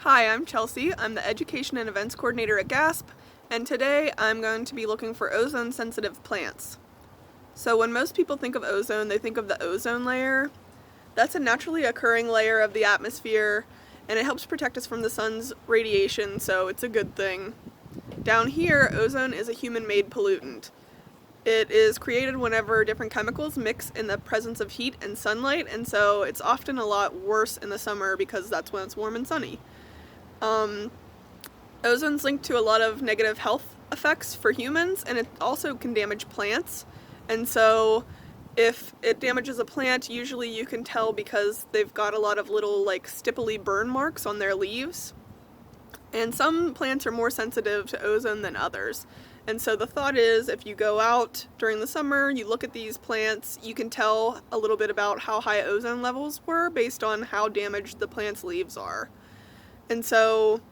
Hi, I'm Chelsea. I'm the Education and Events Coordinator at GASP, and today I'm going to be looking for ozone-sensitive plants. So when most people think of ozone, they think of the ozone layer. That's a naturally occurring layer of the atmosphere, and it helps protect us from the sun's radiation, so it's a good thing. Down here, ozone is a human-made pollutant. It is created whenever different chemicals mix in the presence of heat and sunlight, and so it's often a lot worse in the summer because that's when it's warm and sunny. Ozone's linked to a lot of negative health effects for humans, and it also can damage plants. And so if it damages a plant, usually you can tell because they've got a lot of little stipply burn marks on their leaves. And some plants are more sensitive to ozone than others. And so the thought is, if you go out during the summer, you look at these plants, you can tell a little bit about how high ozone levels were based on how damaged the plant's leaves are. And so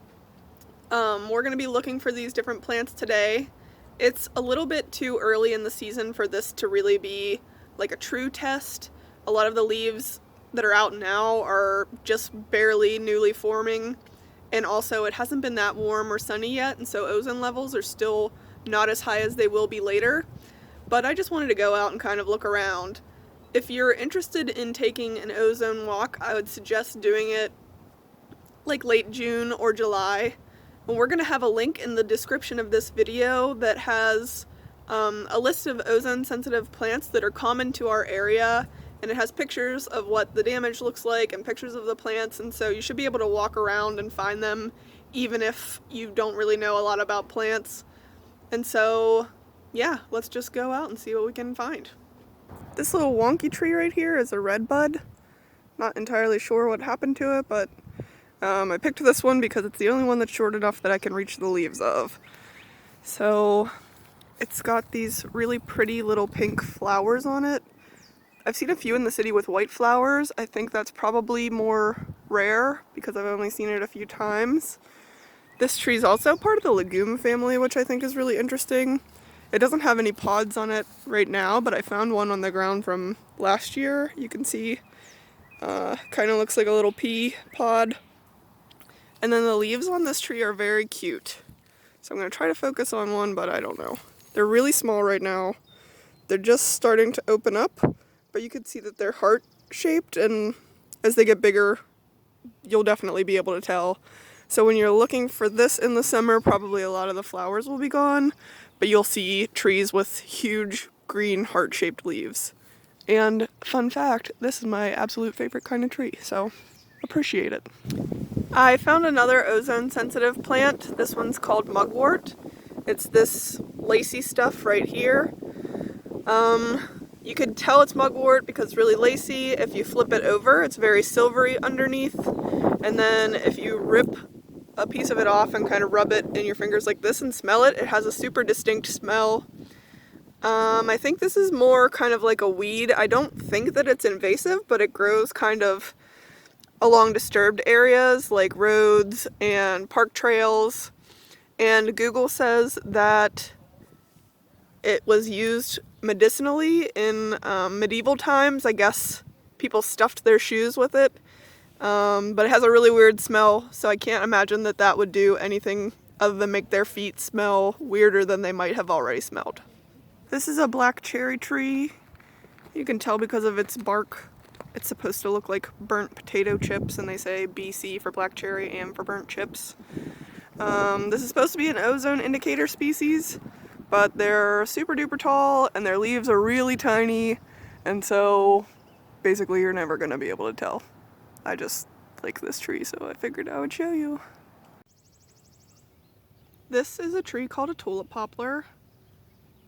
we're going to be looking for these different plants today. It's a little bit too early in the season for this to really be like a true test. A lot of the leaves that are out now are just barely newly forming, and also it hasn't been that warm or sunny yet, and so ozone levels are still not as high as they will be later. But I just wanted to go out and kind of look around. If you're interested in taking an ozone walk, I would suggest doing it like late June or July. And we're going to have a link in the description of this video that has a list of ozone sensitive plants that are common to our area, and it has pictures of what the damage looks like and pictures of the plants, and so you should be able to walk around and find them even if you don't really know a lot about plants. And so yeah, let's just go out and see what we can find. This little wonky tree right here is a redbud. Not entirely sure what happened to it, but I picked this one because it's the only one that's short enough that I can reach the leaves of. So it's got these really pretty little pink flowers on it. I've seen a few in the city with white flowers. I think that's probably more rare because I've only seen it a few times. This tree is also part of the legume family, which I think is really interesting. It doesn't have any pods on it right now, but I found one on the ground from last year. You can see kind of looks like a little pea pod. And then the leaves on this tree are very cute. So I'm going to try to focus on one, but I don't know. They're really small right now. They're just starting to open up, but you can see that they're heart-shaped, and as they get bigger, you'll definitely be able to tell. So when you're looking for this in the summer, probably a lot of the flowers will be gone, but you'll see trees with huge green heart-shaped leaves. And fun fact, this is my absolute favorite kind of tree, so appreciate it. I found another ozone-sensitive plant. This one's called Mugwort. It's this lacy stuff right here. You could tell it's mugwort because it's really lacy. If you flip it over, it's very silvery underneath. And then if you rip a piece of it off and kind of rub it in your fingers like this and smell it, it has a super distinct smell. I think this is more kind of like a weed. I don't think that it's invasive, but it grows kind of along disturbed areas like roads and park trails. And Google says that it was used medicinally in medieval times. I guess people stuffed their shoes with it. But it has a really weird smell, so I can't imagine that that would do anything other than make their feet smell weirder than they might have already smelled. This is a black cherry tree. You can tell because of its bark. It's supposed to look like burnt potato chips, and they say BC for black cherry and for burnt chips. This is supposed to be an ozone indicator species, but they're super duper tall and their leaves are really tiny, and so basically you're never going to be able to tell. I just like this tree, so I figured I would show you. This is a tree called a tulip poplar.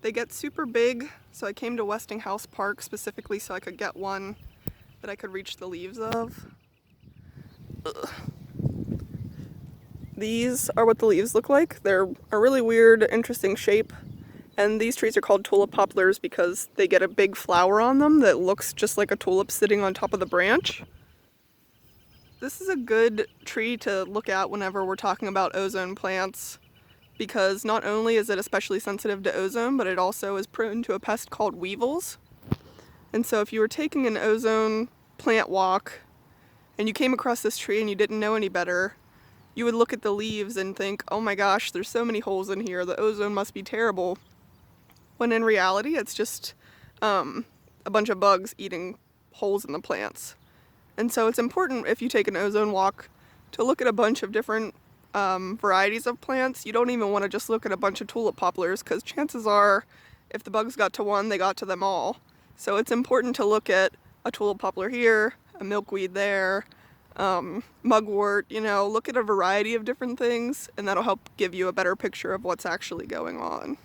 They get super big, so I came to Westinghouse Park specifically so I could get one that I could reach the leaves of. Ugh. These are what the leaves look like. They're a really weird, interesting shape. And these trees are called tulip poplars because they get a big flower on them that looks just like a tulip sitting on top of the branch. This is a good tree to look at whenever we're talking about ozone plants, because not only is it especially sensitive to ozone, but it also is prone to a pest called weevils. And so if you were taking an ozone plant walk and you came across this tree and you didn't know any better, you would look at the leaves and think, oh my gosh, there's so many holes in here, the ozone must be terrible. When in reality, it's just a bunch of bugs eating holes in the plants. And so it's important, if you take an ozone walk, to look at a bunch of different varieties of plants. You don't even want to just look at a bunch of tulip poplars, because chances are, if the bugs got to one, they got to them all. So it's important to look at a tulip poplar here, a milkweed there, mugwort, look at a variety of different things, and that'll help give you a better picture of what's actually going on.